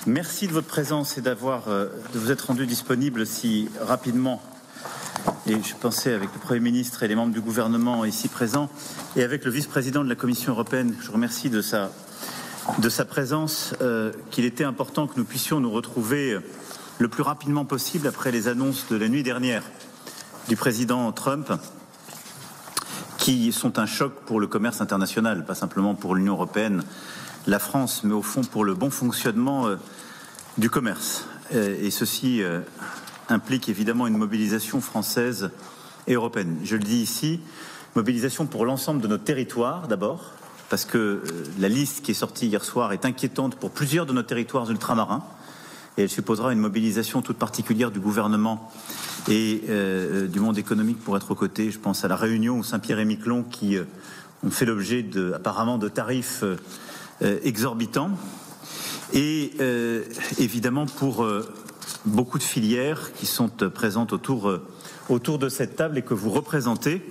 Merci de votre présence et de vous être rendu disponible si rapidement. Et je pensais avec le Premier ministre et les membres du gouvernement ici présents et avec le vice-président de la Commission européenne, je remercie de sa présence, qu'il était important que nous puissions nous retrouver le plus rapidement possible après les annonces de la nuit dernière du président Trump, qui sont un choc pour le commerce international, pas simplement pour l'Union européenne, la France, mais au fond pour le bon fonctionnement du commerce. Et ceci implique évidemment une mobilisation française et européenne. Je le dis ici, mobilisation pour l'ensemble de notre territoire d'abord, parce que la liste qui est sortie hier soir est inquiétante pour plusieurs de nos territoires ultramarins, et elle supposera une mobilisation toute particulière du gouvernement et du monde économique pour être aux côtés. Je pense à La Réunion ou Saint-Pierre-et-Miquelon qui ont fait l'objet apparemment de tarifs exorbitants, et évidemment pour beaucoup de filières qui sont présentes autour de cette table et que vous représentez,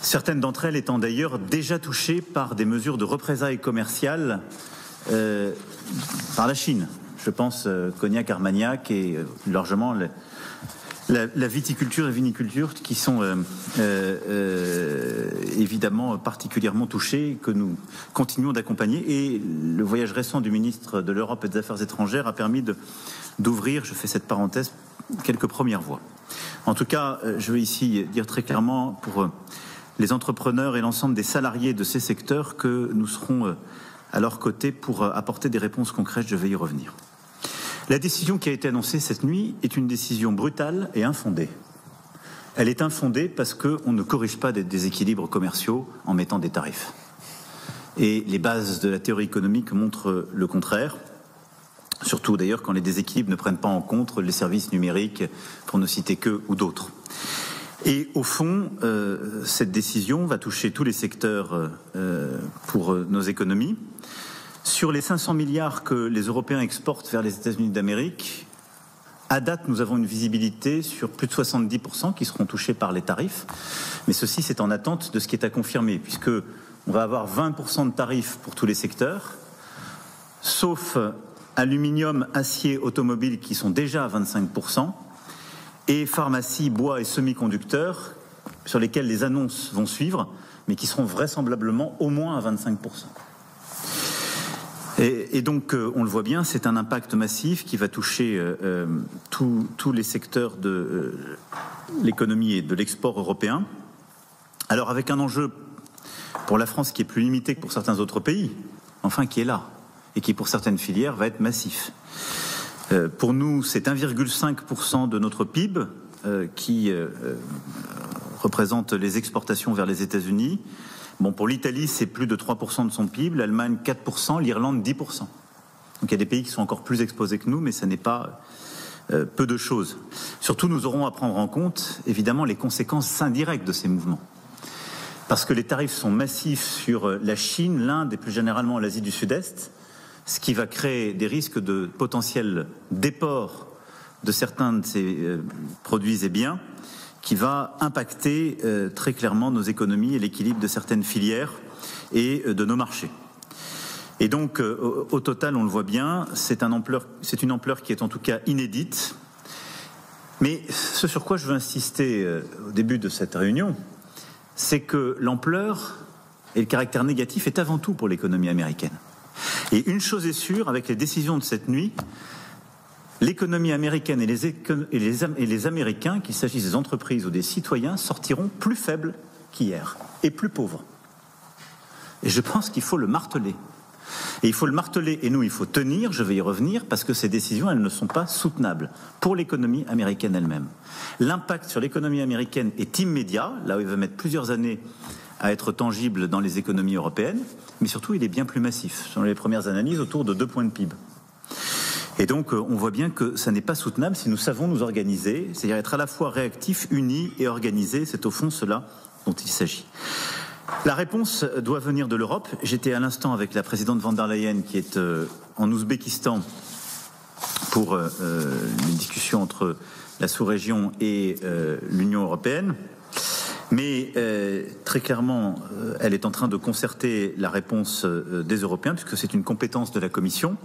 certaines d'entre elles étant d'ailleurs déjà touchées par des mesures de représailles commerciales par la Chine. Je pense Cognac, Armagnac et largement la viticulture et viniculture qui sont évidemment particulièrement touchés, que nous continuons d'accompagner. Et le voyage récent du ministre de l'Europe et des Affaires étrangères a permis d'ouvrir, je fais cette parenthèse, quelques premières voies. En tout cas, je veux ici dire très clairement pour les entrepreneurs et l'ensemble des salariés de ces secteurs que nous serons à leur côté pour apporter des réponses concrètes. Je vais y revenir. La décision qui a été annoncée cette nuit est une décision brutale et infondée. Elle est infondée parce qu'on ne corrige pas des déséquilibres commerciaux en mettant des tarifs. Et les bases de la théorie économique montrent le contraire, surtout d'ailleurs quand les déséquilibres ne prennent pas en compte les services numériques, pour ne citer qu'eux ou d'autres. Et au fond, cette décision va toucher tous les secteurs pour nos économies. Sur les 500 milliards que les Européens exportent vers les États-Unis d'Amérique, à date, nous avons une visibilité sur plus de 70% qui seront touchés par les tarifs. Mais ceci, c'est en attente de ce qui est à confirmer, puisqu'on va avoir 20% de tarifs pour tous les secteurs, sauf aluminium, acier, automobile qui sont déjà à 25%, et pharmacie, bois et semi-conducteurs, sur lesquels les annonces vont suivre, mais qui seront vraisemblablement au moins à 25%. Et donc, on le voit bien, c'est un impact massif qui va toucher tous les secteurs de l'économie et de l'export européen. Alors, avec un enjeu pour la France qui est plus limité que pour certains autres pays, enfin qui est là, et qui pour certaines filières va être massif. Pour nous, c'est 1,5% de notre PIB qui représente les exportations vers les États-Unis. Bon, pour l'Italie, c'est plus de 3% de son PIB, l'Allemagne 4%, l'Irlande 10%. Donc il y a des pays qui sont encore plus exposés que nous, mais ça n'est pas peu de choses. Surtout, nous aurons à prendre en compte, évidemment, les conséquences indirectes de ces mouvements. Parce que les tarifs sont massifs sur la Chine, l'Inde et plus généralement l'Asie du Sud-Est, ce qui va créer des risques de potentiel déport de certains de ces produits et biens, qui va impacter très clairement nos économies et l'équilibre de certaines filières et de nos marchés. Et donc, au total, on le voit bien, c'est une ampleur qui est en tout cas inédite. Mais ce sur quoi je veux insister au début de cette réunion, c'est que l'ampleur et le caractère négatif est avant tout pour l'économie américaine. Et une chose est sûre, avec les décisions de cette nuit, l'économie américaine et les Américains, qu'il s'agisse des entreprises ou des citoyens, sortiront plus faibles qu'hier et plus pauvres. Et je pense qu'il faut le marteler. Et il faut le marteler, et nous, il faut tenir, je vais y revenir, parce que ces décisions, elles ne sont pas soutenables pour l'économie américaine elle-même. L'impact sur l'économie américaine est immédiat, là où il va mettre plusieurs années à être tangible dans les économies européennes, mais surtout, il est bien plus massif. Selon les premières analyses, autour de 2 points de PIB. Et donc, on voit bien que ça n'est pas soutenable si nous savons nous organiser, c'est-à-dire être à la fois réactifs, unis et organisés. C'est au fond cela dont il s'agit. La réponse doit venir de l'Europe. J'étais à l'instant avec la présidente von der Leyen qui est en Ouzbékistan pour une discussion entre la sous-région et l'Union européenne. Mais très clairement, elle est en train de concerter la réponse des Européens, puisque c'est une compétence de la Commission,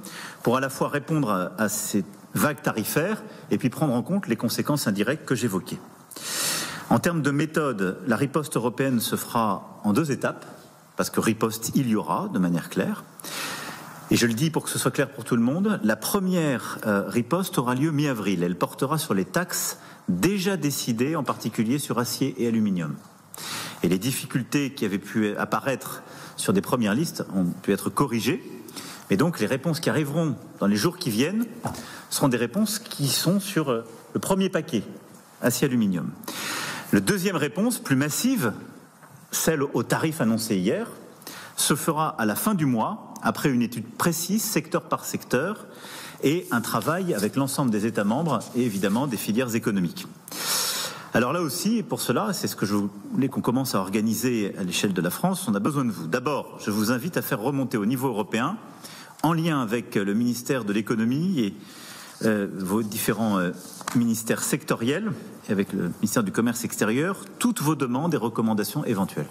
pour à la fois répondre à ces vagues tarifaires et puis prendre en compte les conséquences indirectes que j'évoquais. En termes de méthode, la riposte européenne se fera en 2 étapes, parce que riposte il y aura, de manière claire. Et je le dis pour que ce soit clair pour tout le monde, la première riposte aura lieu mi-avril. Elle portera sur les taxes déjà décidées, en particulier sur acier et aluminium. Et les difficultés qui avaient pu apparaître sur des premières listes ont pu être corrigées. Et donc les réponses qui arriveront dans les jours qui viennent seront des réponses qui sont sur le premier paquet, acier-aluminium. La deuxième réponse, plus massive, celle aux tarifs annoncés hier, se fera à la fin du mois, après une étude précise, secteur par secteur, et un travail avec l'ensemble des États membres et évidemment des filières économiques. Alors là aussi, et pour cela, c'est ce que je voulais qu'on commence à organiser à l'échelle de la France, on a besoin de vous. D'abord, je vous invite à faire remonter au niveau européen, en lien avec le ministère de l'économie et vos différents ministères sectoriels, et avec le ministère du Commerce extérieur, toutes vos demandes et recommandations éventuelles.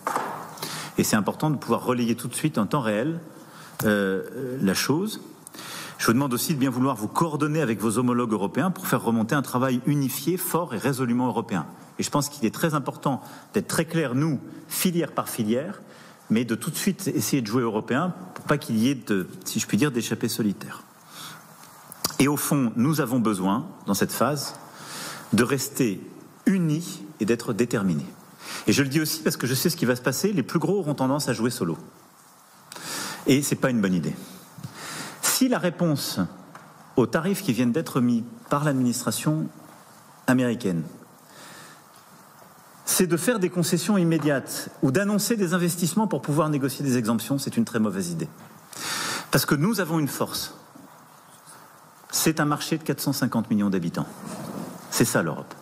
Et c'est important de pouvoir relayer tout de suite en temps réel la chose. Je vous demande aussi de bien vouloir vous coordonner avec vos homologues européens pour faire remonter un travail unifié, fort et résolument européen. Et je pense qu'il est très important d'être très clair, nous, filière par filière, mais de tout de suite essayer de jouer européen pour pas qu'il y ait, si je puis dire, d'échappées solitaires. Et au fond, nous avons besoin, dans cette phase, de rester unis et d'être déterminés. Et je le dis aussi parce que je sais ce qui va se passer, les plus gros auront tendance à jouer solo. Et ce n'est pas une bonne idée. Si la réponse aux tarifs qui viennent d'être mis par l'administration américaine, c'est de faire des concessions immédiates ou d'annoncer des investissements pour pouvoir négocier des exemptions, c'est une très mauvaise idée. Parce que nous avons une force. C'est un marché de 450 millions d'habitants. C'est ça l'Europe.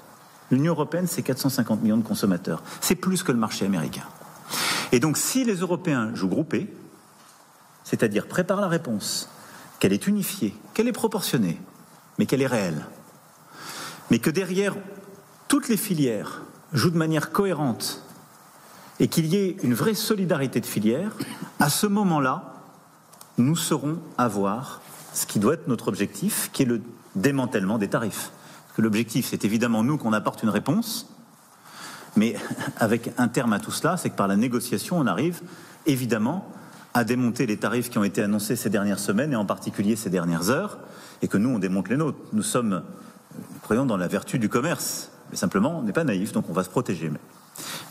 L'Union européenne, c'est 450 millions de consommateurs. C'est plus que le marché américain. Et donc, si les Européens jouent groupés, c'est-à-dire préparent la réponse, qu'elle est unifiée, qu'elle est proportionnée, mais qu'elle est réelle, mais que derrière, toutes les filières jouent de manière cohérente et qu'il y ait une vraie solidarité de filières, à ce moment-là, nous saurons avoir ce qui doit être notre objectif, qui est le démantèlement des tarifs. Parce que l'objectif, c'est évidemment nous qu'on apporte une réponse, mais avec un terme à tout cela, c'est que par la négociation, on arrive évidemment à démonter les tarifs qui ont été annoncés ces dernières semaines et en particulier ces dernières heures, et que nous, on démonte les nôtres. Nous sommes, croyons dans la vertu du commerce, mais simplement, on n'est pas naïf, donc on va se protéger.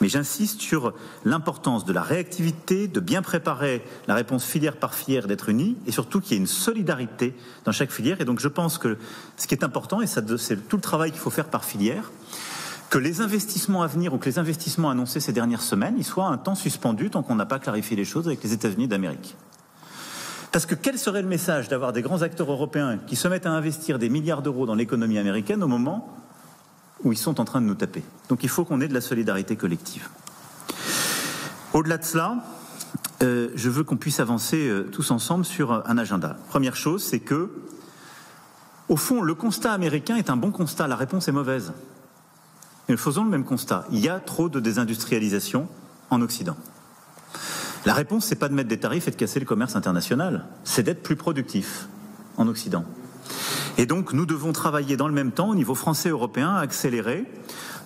Mais j'insiste sur l'importance de la réactivité, de bien préparer la réponse filière par filière, d'être unis, et surtout qu'il y ait une solidarité dans chaque filière. Et donc je pense que ce qui est important, et c'est tout le travail qu'il faut faire par filière, que les investissements à venir ou que les investissements annoncés ces dernières semaines, ils soient un temps suspendus tant qu'on n'a pas clarifié les choses avec les États-Unis d'Amérique. Parce que quel serait le message d'avoir des grands acteurs européens qui se mettent à investir des milliards d'euros dans l'économie américaine au moment où ils sont en train de nous taper? Donc il faut qu'on ait de la solidarité collective. Au-delà de cela, je veux qu'on puisse avancer tous ensemble sur un agenda. Première chose, c'est que, au fond, le constat américain est un bon constat, la réponse est mauvaise. Et nous faisons le même constat. Il y a trop de désindustrialisation en Occident. La réponse, c'est pas de mettre des tarifs et de casser le commerce international, c'est d'être plus productif en Occident. Et donc, nous devons travailler dans le même temps, au niveau français et européen, à accélérer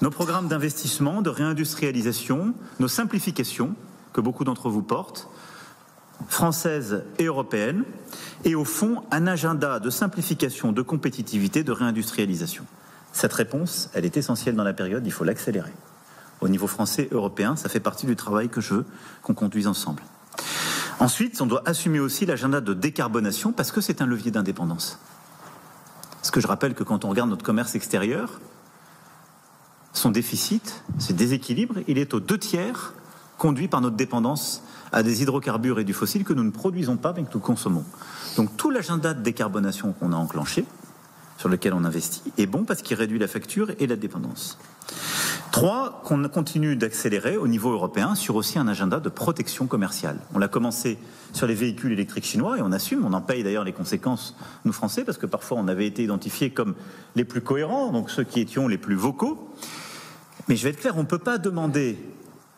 nos programmes d'investissement, de réindustrialisation, nos simplifications, que beaucoup d'entre vous portent, françaises et européennes, et au fond, un agenda de simplification, de compétitivité, de réindustrialisation. Cette réponse, elle est essentielle dans la période, il faut l'accélérer. Au niveau français et européen, ça fait partie du travail que je veux qu'on conduise ensemble. Ensuite, on doit assumer aussi l'agenda de décarbonation parce que c'est un levier d'indépendance. Parce que je rappelle que quand on regarde notre commerce extérieur, son déficit, ses déséquilibres, il est aux 2/3 conduit par notre dépendance à des hydrocarbures et du fossile que nous ne produisons pas mais que nous consommons. Donc tout l'agenda de décarbonation qu'on a enclenché, sur lequel on investit, est bon parce qu'il réduit la facture et la dépendance. 3, qu'on continue d'accélérer au niveau européen sur aussi un agenda de protection commerciale. On l'a commencé sur les véhicules électriques chinois et on assume, on en paye d'ailleurs les conséquences, nous Français, parce que parfois on avait été identifiés comme les plus cohérents, donc ceux qui étions les plus vocaux. Mais je vais être clair, on ne peut pas demander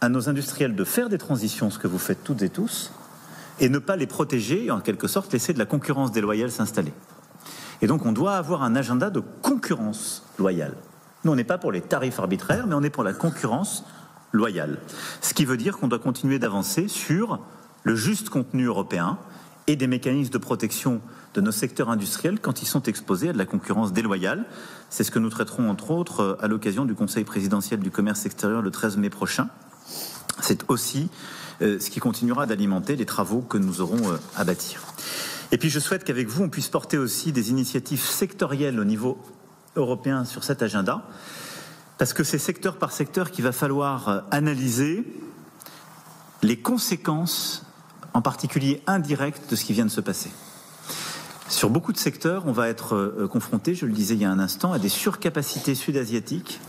à nos industriels de faire des transitions, ce que vous faites toutes et tous, et ne pas les protéger et en quelque sorte laisser de la concurrence déloyale s'installer. Et donc on doit avoir un agenda de concurrence loyale. Nous, on n'est pas pour les tarifs arbitraires, mais on est pour la concurrence loyale. Ce qui veut dire qu'on doit continuer d'avancer sur le juste contenu européen et des mécanismes de protection de nos secteurs industriels quand ils sont exposés à de la concurrence déloyale. C'est ce que nous traiterons entre autres à l'occasion du Conseil présidentiel du commerce extérieur le 13 mai prochain. C'est aussi ce qui continuera d'alimenter les travaux que nous aurons à bâtir. Et puis je souhaite qu'avec vous, on puisse porter aussi des initiatives sectorielles au niveau européen sur cet agenda, parce que c'est secteur par secteur qu'il va falloir analyser les conséquences, en particulier indirectes, de ce qui vient de se passer. Sur beaucoup de secteurs, on va être confronté, je le disais il y a un instant, à des surcapacités sud-asiatiques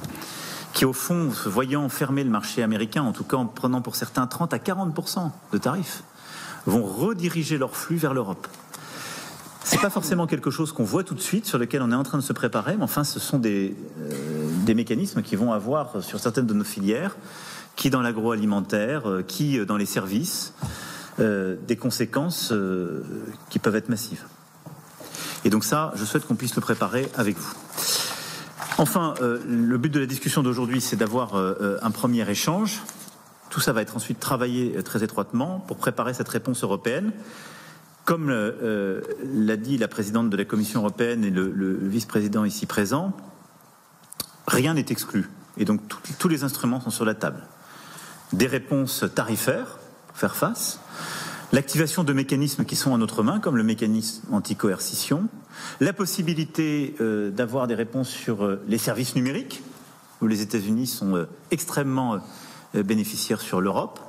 qui, au fond, voyant fermer le marché américain, en tout cas en prenant pour certains 30 à 40% de tarifs, vont rediriger leurs flux vers l'Europe. Ce n'est pas forcément quelque chose qu'on voit tout de suite, sur lequel on est en train de se préparer, mais enfin, ce sont des mécanismes qui vont avoir sur certaines de nos filières, qui dans l'agroalimentaire, qui dans les services, des conséquences qui peuvent être massives. Et donc ça, je souhaite qu'on puisse le préparer avec vous. Enfin, le but de la discussion d'aujourd'hui, c'est d'avoir un premier échange. Tout ça va être ensuite travaillé très étroitement pour préparer cette réponse européenne. Comme l'a dit la présidente de la Commission européenne et le vice-président ici présent, rien n'est exclu. Et donc tous les instruments sont sur la table. Des réponses tarifaires pour faire face, l'activation de mécanismes qui sont en notre main, comme le mécanisme anti-coercition, la possibilité d'avoir des réponses sur les services numériques, où les États-Unis sont extrêmement bénéficiaires sur l'Europe,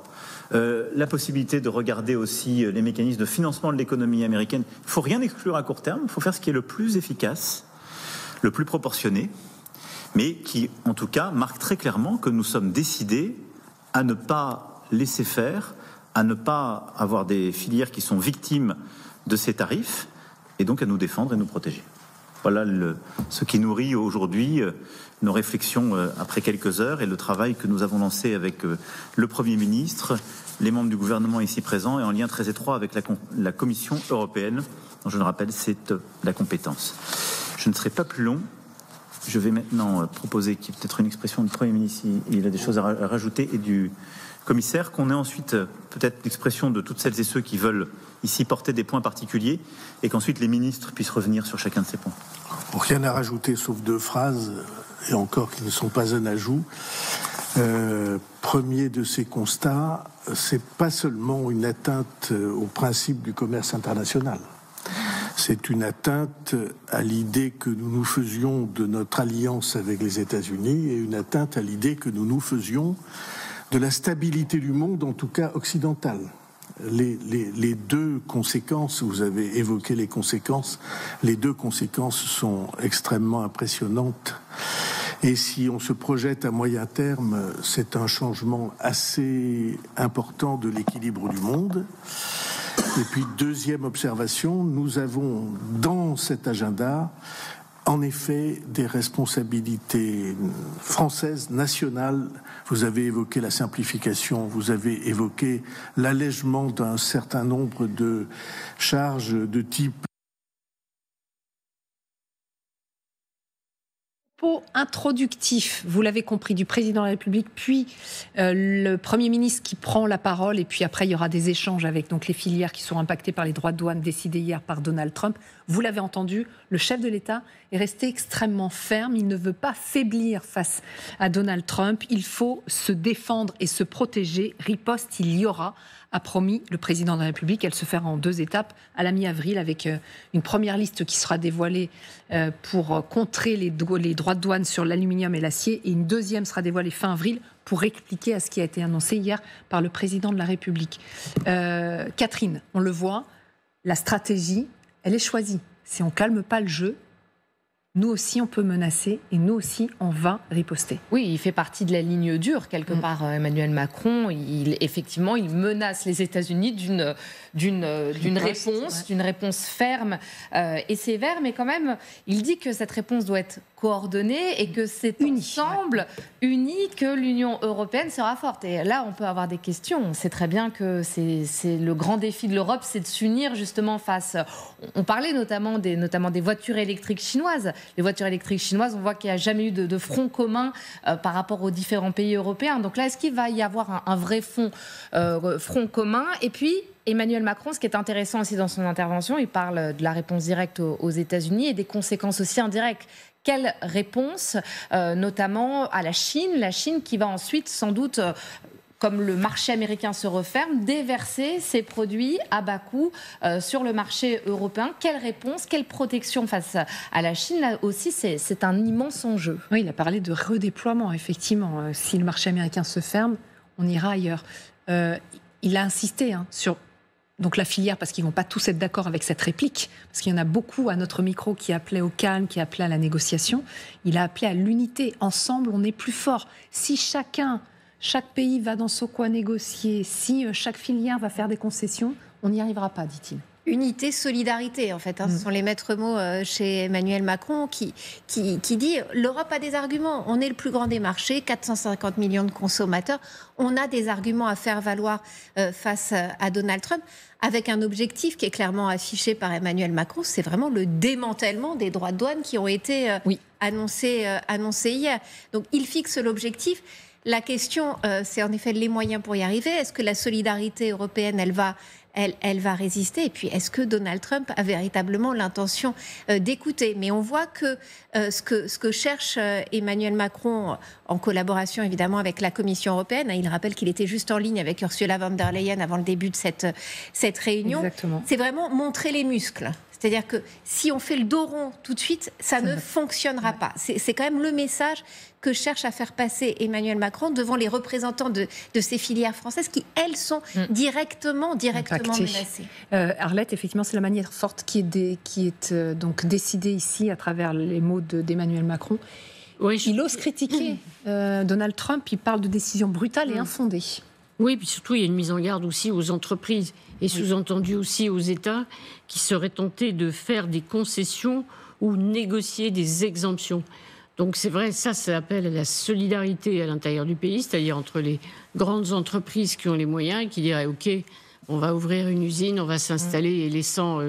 la possibilité de regarder aussi les mécanismes de financement de l'économie américaine. Il ne faut rien exclure à court terme, il faut faire ce qui est le plus efficace, le plus proportionné, mais qui, en tout cas, marque très clairement que nous sommes décidés à ne pas laisser faire, à ne pas avoir des filières qui sont victimes de ces tarifs, et donc à nous défendre et nous protéger. Voilà ce qui nourrit aujourd'hui nos réflexions après quelques heures et le travail que nous avons lancé avec le Premier ministre, les membres du gouvernement ici présents et en lien très étroit avec la Commission européenne, dont je le rappelle, c'est la compétence. Je ne serai pas plus long. Je vais maintenant proposer qu'il y ait peut-être une expression du Premier ministre, il a des choses à rajouter, et du commissaire, qu'on ait ensuite peut-être l'expression de toutes celles et ceux qui veulent ici porter des points particuliers, et qu'ensuite les ministres puissent revenir sur chacun de ces points. Rien à rajouter, sauf 2 phrases, et encore qui ne sont pas un ajout. Premier de ces constats, c'est pas seulement une atteinte au principe du commerce international. C'est une atteinte à l'idée que nous nous faisions de notre alliance avec les États-Unis et une atteinte à l'idée que nous nous faisions de la stabilité du monde, en tout cas occidental. Les 2 conséquences, vous avez évoqué les conséquences, les 2 conséquences sont extrêmement impressionnantes. Et si on se projette à moyen terme, c'est un changement assez important de l'équilibre du monde. Et puis, deuxième observation, nous avons dans cet agenda, en effet, des responsabilités françaises, nationales. Vous avez évoqué la simplification, vous avez évoqué l'allègement d'un certain nombre de charges de type introductif, vous l'avez compris, du président de la République, puis le Premier ministre qui prend la parole, et puis après il y aura des échanges avec donc les filières qui sont impactées par les droits de douane décidés hier par Donald Trump. Vous l'avez entendu, le chef de l'État est resté extrêmement ferme, il ne veut pas faiblir face à Donald Trump, il faut se défendre et se protéger, riposte il y aura, a promis le président de la République. Elle se fera en 2 étapes, à la mi-avril, avec une première liste qui sera dévoilée pour contrer les droits de douane sur l'aluminium et l'acier, et une deuxième sera dévoilée fin avril pour répliquer à ce qui a été annoncé hier par le président de la République. Catherine, on le voit, la stratégie, elle est choisie. Si on ne calme pas le jeu, nous aussi on peut menacer et nous aussi on va riposter. Oui, il fait partie de la ligne dure quelque part. Emmanuel Macron, effectivement, il menace les États-Unis d'une réponse ferme et sévère, mais quand même, il dit que cette réponse doit être coordonnée et que c'est ensemble, unis, que l'Union européenne sera forte. Et là, on peut avoir des questions. On sait très bien que c'est le grand défi de l'Europe, c'est de s'unir justement face. On parlait notamment des voitures électriques chinoises. Les voitures électriques chinoises, on voit qu'il n'y a jamais eu de front commun par rapport aux différents pays européens. Donc là, est-ce qu'il va y avoir un vrai front commun? Et puis, Emmanuel Macron, ce qui est intéressant aussi dans son intervention, il parle de la réponse directe aux États-Unis et des conséquences aussi indirectes. Quelle réponse, notamment à la Chine qui va ensuite sans doute... comme le marché américain se referme, déverser ses produits à bas coût sur le marché européen. Quelle réponse, quelle protection face à la Chine? Là aussi, c'est un immense enjeu. Oui, il a parlé de redéploiement, effectivement. Si le marché américain se ferme, on ira ailleurs. Il a insisté sur donc la filière, parce qu'ils ne vont pas tous être d'accord avec cette réplique, parce qu'il y en a beaucoup à notre micro qui appelaient au calme, qui appelaient à la négociation. Il a appelé à l'unité. Ensemble, on est plus fort. Si chaque pays va dans son coin négocier, si chaque filière va faire des concessions, on n'y arrivera pas, dit-il. Unité, solidarité, en fait. Ce sont les maîtres mots chez Emmanuel Macron qui dit « l'Europe a des arguments. On est le plus grand des marchés, 450 millions de consommateurs. On a des arguments à faire valoir face à Donald Trump. » Avec un objectif qui est clairement affiché par Emmanuel Macron, c'est vraiment le démantèlement des droits de douane qui ont été annoncés hier. Donc il fixe l'objectif. La question, c'est en effet les moyens pour y arriver. Est-ce que la solidarité européenne, elle va résister? Et puis, est-ce que Donald Trump a véritablement l'intention d'écouter? Mais on voit que ce que cherche Emmanuel Macron, en collaboration évidemment avec la Commission européenne, il rappelle qu'il était juste en ligne avec Ursula von der Leyen avant le début de cette réunion. Exactement. C'est vraiment montrer les muscles. C'est-à-dire que si on fait le dos rond tout de suite, ça ne fonctionnera pas. C'est quand même le message que cherche à faire passer Emmanuel Macron devant les représentants de ces filières françaises qui, elles, sont directement menacées. Arlette, effectivement, c'est la manière forte qui est donc décidée ici à travers les mots d'Emmanuel Macron. Oui, il ose critiquer Donald Trump, il parle de décisions brutales et infondées. Oui, puis surtout, il y a une mise en garde aussi aux entreprises et sous-entendu aussi aux États qui seraient tentés de faire des concessions ou négocier des exemptions. Donc c'est vrai, ça appelle à la solidarité à l'intérieur du pays, c'est-à-dire entre les grandes entreprises qui ont les moyens et qui diraient « Ok, on va ouvrir une usine, on va s'installer et laissant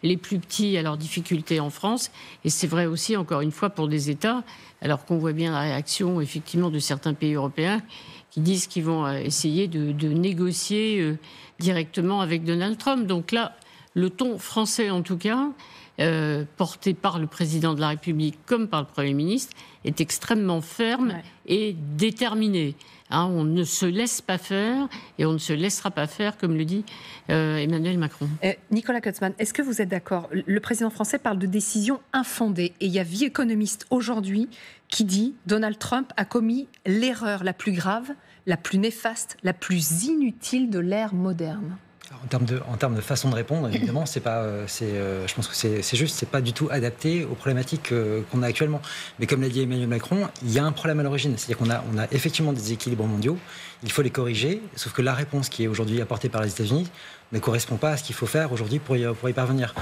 les plus petits à leurs difficultés en France ». Et c'est vrai aussi, encore une fois, pour des États, alors qu'on voit bien la réaction effectivement de certains pays européens qui disent qu'ils vont essayer de négocier directement avec Donald Trump. Donc là, le ton français en tout cas, porté par le président de la République comme par le Premier ministre, est extrêmement ferme et déterminé. On ne se laisse pas faire et on ne se laissera pas faire, comme le dit Emmanuel Macron. Nicolas Kurtzmann, est-ce que vous êtes d'accord? Le président français parle de décisions infondées et il y a Vie économiste aujourd'hui qui dit Donald Trump a commis l'erreur la plus grave, la plus néfaste, la plus inutile de l'ère moderne. En termes de façon de répondre, évidemment, je pense que c'est juste, c'est pas du tout adapté aux problématiques qu'on a actuellement. Mais comme l'a dit Emmanuel Macron, il y a un problème à l'origine, c'est-à-dire qu'on a effectivement des équilibres mondiaux, il faut les corriger, sauf que la réponse qui est aujourd'hui apportée par les États-Unis ne correspond pas à ce qu'il faut faire aujourd'hui pour y parvenir.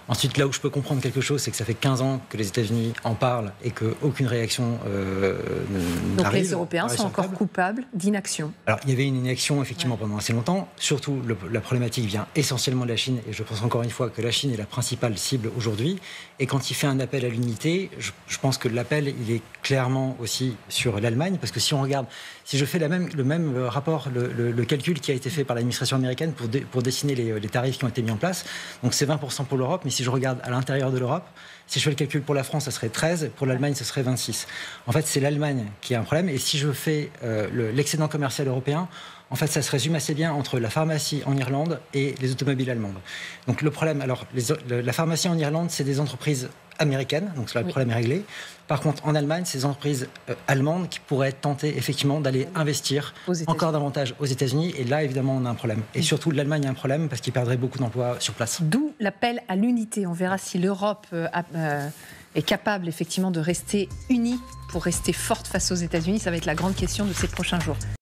Ensuite, là où je peux comprendre quelque chose, c'est que ça fait 15 ans que les États-Unis en parlent et qu'aucune réaction n'arrive. Donc les Européens sont encore coupables d'inaction. Alors, il y avait une inaction, effectivement, pendant assez longtemps. Surtout, la problématique vient essentiellement de la Chine. Et je pense encore une fois que la Chine est la principale cible aujourd'hui. Et quand il fait un appel à l'unité, je pense que l'appel, il est clairement aussi sur l'Allemagne. Parce que si on regarde, si je fais le même rapport, le calcul qui a été fait par l'administration américaine pour dessiner les tarifs qui ont été mis en place, donc c'est 20% pour l'Europe, mais si je regarde à l'intérieur de l'Europe, si je fais le calcul pour la France, ça serait 13, pour l'Allemagne, ça serait 26. En fait, c'est l'Allemagne qui a un problème, et si je fais l'excédent commercial européen, en fait, ça se résume assez bien entre la pharmacie en Irlande et les automobiles allemandes. Donc le problème, alors, la pharmacie en Irlande, c'est des entreprises américaines, donc là, le problème est réglé. Par contre, en Allemagne, c'est des entreprises allemandes qui pourraient être tentées, effectivement, d'aller investir encore davantage aux États-Unis. Et là, évidemment, on a un problème. Et surtout, l'Allemagne a un problème parce qu'ils perdraient beaucoup d'emplois sur place. D'où l'appel à l'unité. On verra si l'Europe est capable effectivement de rester unie pour rester forte face aux États-Unis? Ça va être la grande question de ces prochains jours.